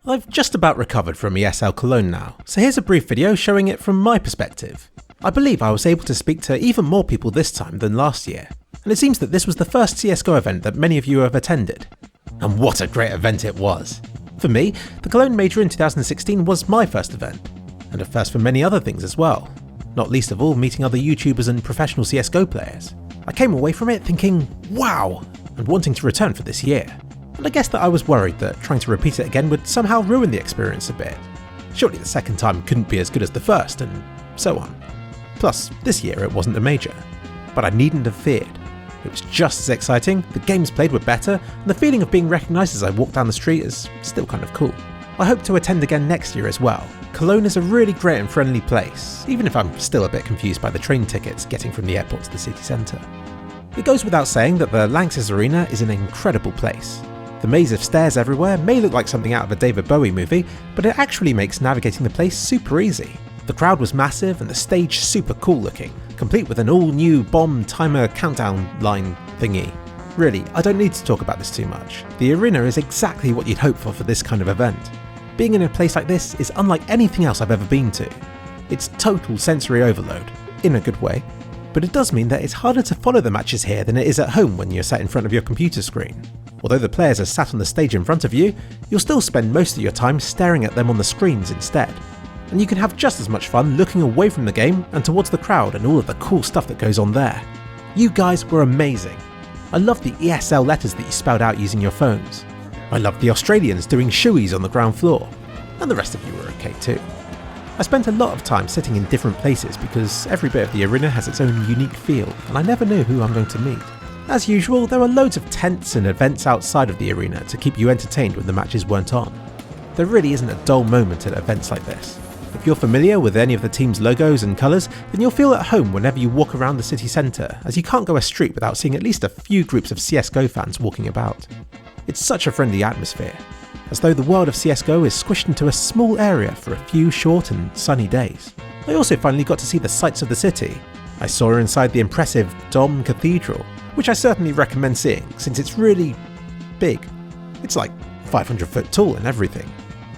I've just about recovered from ESL Cologne now, so here's a brief video showing it from my perspective. I believe I was able to speak to even more people this time than last year, and it seems that this was the first CSGO event that many of you have attended. And what a great event it was! For me, the Cologne Major in 2016 was my first event, and a first for many other things as well, not least of all meeting other YouTubers and professional CSGO players. I came away from it thinking, wow, and wanting to return for this year. And I guess that I was worried that trying to repeat it again would somehow ruin the experience a bit. Surely the second time couldn't be as good as the first, and so on. Plus, this year it wasn't a major. But I needn't have feared. It was just as exciting, the games played were better, and the feeling of being recognised as I walked down the street is still kind of cool. I hope to attend again next year as well. Cologne is a really great and friendly place, even if I'm still a bit confused by the train tickets getting from the airport to the city centre. It goes without saying that the Lanxess Arena is an incredible place. The maze of stairs everywhere may look like something out of a David Bowie movie, but it actually makes navigating the place super easy. The crowd was massive and the stage super cool looking, complete with an all-new bomb timer countdown line thingy. Really, I don't need to talk about this too much. The arena is exactly what you'd hope for this kind of event. Being in a place like this is unlike anything else I've ever been to. It's total sensory overload, in a good way, but it does mean that it's harder to follow the matches here than it is at home when you're sat in front of your computer screen. Although the players are sat on the stage in front of you, you'll still spend most of your time staring at them on the screens instead. And you can have just as much fun looking away from the game and towards the crowd and all of the cool stuff that goes on there. You guys were amazing. I loved the ESL letters that you spelled out using your phones. I loved the Australians doing shoeies on the ground floor. And the rest of you were okay too. I spent a lot of time sitting in different places because every bit of the arena has its own unique feel, and I never knew who I'm going to meet. As usual, there were loads of tents and events outside of the arena to keep you entertained when the matches weren't on. There really isn't a dull moment at events like this. If you're familiar with any of the team's logos and colours, then you'll feel at home whenever you walk around the city centre, as you can't go a street without seeing at least a few groups of CSGO fans walking about. It's such a friendly atmosphere, as though the world of CSGO is squished into a small area for a few short and sunny days. I also finally got to see the sights of the city. I saw her inside the impressive Dom Cathedral, which I certainly recommend seeing since it's really big. It's like 500 foot tall and everything.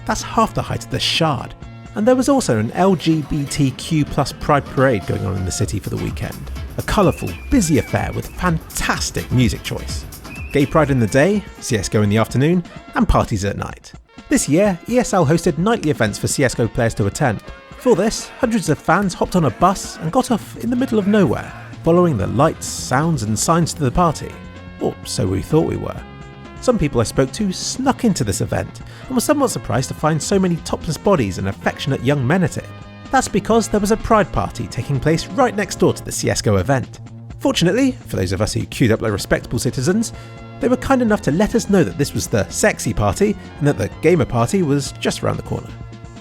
That's half the height of the Shard. And there was also an LGBTQ+ Pride Parade going on in the city for the weekend. A colourful, busy affair with fantastic music choice. Gay Pride in the day, CSGO in the afternoon, and parties at night. This year, ESL hosted nightly events for CSGO players to attend. For this, hundreds of fans hopped on a bus and got off in the middle of nowhere, following the lights, sounds and signs to the party. Or so we thought we were. Some people I spoke to snuck into this event and were somewhat surprised to find so many topless bodies and affectionate young men at it. That's because there was a pride party taking place right next door to the CSGO event. Fortunately, for those of us who queued up like respectable citizens, they were kind enough to let us know that this was the sexy party and that the gamer party was just around the corner.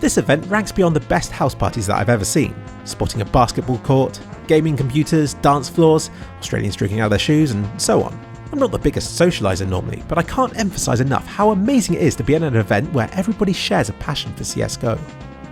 This event ranks beyond the best house parties that I've ever seen, sporting a basketball court, gaming computers, dance floors, Australians drinking out of their shoes and so on. I'm not the biggest socialiser normally, but I can't emphasise enough how amazing it is to be at an event where everybody shares a passion for CSGO.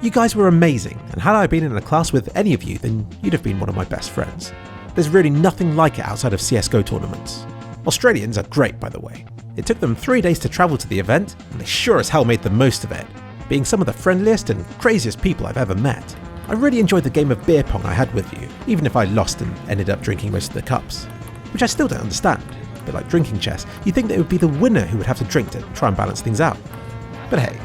You guys were amazing, and had I been in a class with any of you, then you'd have been one of my best friends. There's really nothing like it outside of CSGO tournaments. Australians are great, by the way. It took them 3 days to travel to the event, and they sure as hell made the most of it, being some of the friendliest and craziest people I've ever met. I really enjoyed the game of beer pong I had with you, even if I lost and ended up drinking most of the cups. Which I still don't understand. A bit like drinking chess, you'd think that it would be the winner who would have to drink to try and balance things out. But hey,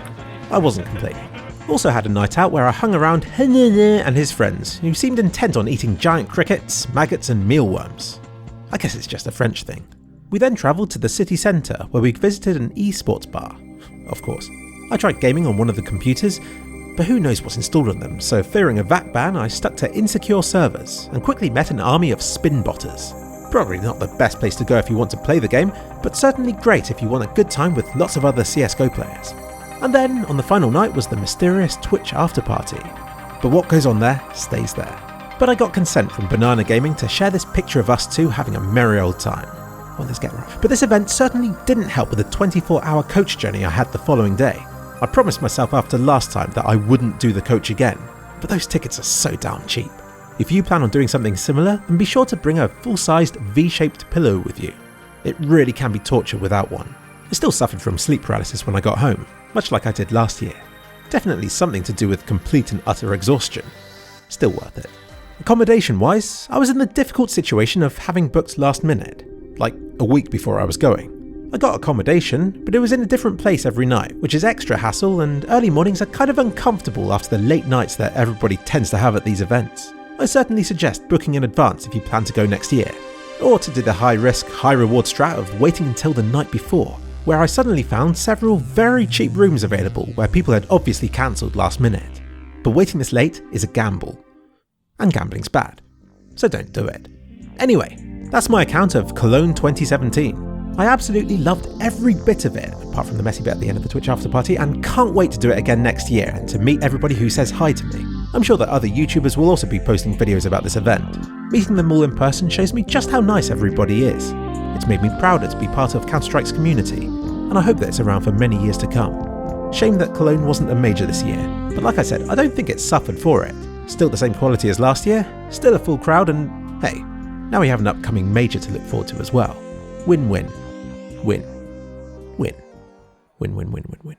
I wasn't complaining. Also had a night out where I hung around and his friends, who seemed intent on eating giant crickets, maggots and mealworms. I guess it's just a French thing. We then travelled to the city centre where we visited an esports bar. Of course. I tried gaming on one of the computers, but who knows what's installed on them, so fearing a VAT ban I stuck to insecure servers and quickly met an army of spin botters. Probably not the best place to go if you want to play the game, but certainly great if you want a good time with lots of other CSGO players. And then, on the final night was the mysterious Twitch after party. But what goes on there, stays there. But I got consent from Banana Gaming to share this picture of us two having a merry old time. Well, let's get right. But this event certainly didn't help with the 24-hour coach journey I had the following day. I promised myself after last time that I wouldn't do the coach again, but those tickets are so damn cheap. If you plan on doing something similar, then be sure to bring a full-sized V-shaped pillow with you. It really can be torture without one. I still suffered from sleep paralysis when I got home. much like I did last year. Definitely something to do with complete and utter exhaustion. Still worth it. Accommodation wise, I was in the difficult situation of having booked last minute, like a week before I was going. I got accommodation, but it was in a different place every night, which is extra hassle, and early mornings are kind of uncomfortable after the late nights that everybody tends to have at these events. I certainly suggest booking in advance if you plan to go next year, or to do the high risk, high reward strat of waiting until the night before, where I suddenly found several very cheap rooms available where people had obviously cancelled last minute. But waiting this late is a gamble. And gambling's bad. So don't do it. Anyway, that's my account of Cologne 2017. I absolutely loved every bit of it, apart from the messy bit at the end of the Twitch after party, and can't wait to do it again next year and to meet everybody who says hi to me. I'm sure that other YouTubers will also be posting videos about this event. Meeting them all in person shows me just how nice everybody is. It's made me prouder to be part of Counter-Strike's community, and I hope that it's around for many years to come. Shame that Cologne wasn't a major this year, but like I said, I don't think it suffered for it. Still the same quality as last year, still a full crowd, and hey, now we have an upcoming major to look forward to as well. Win-win. Win. Win. Win, win, win, win, win.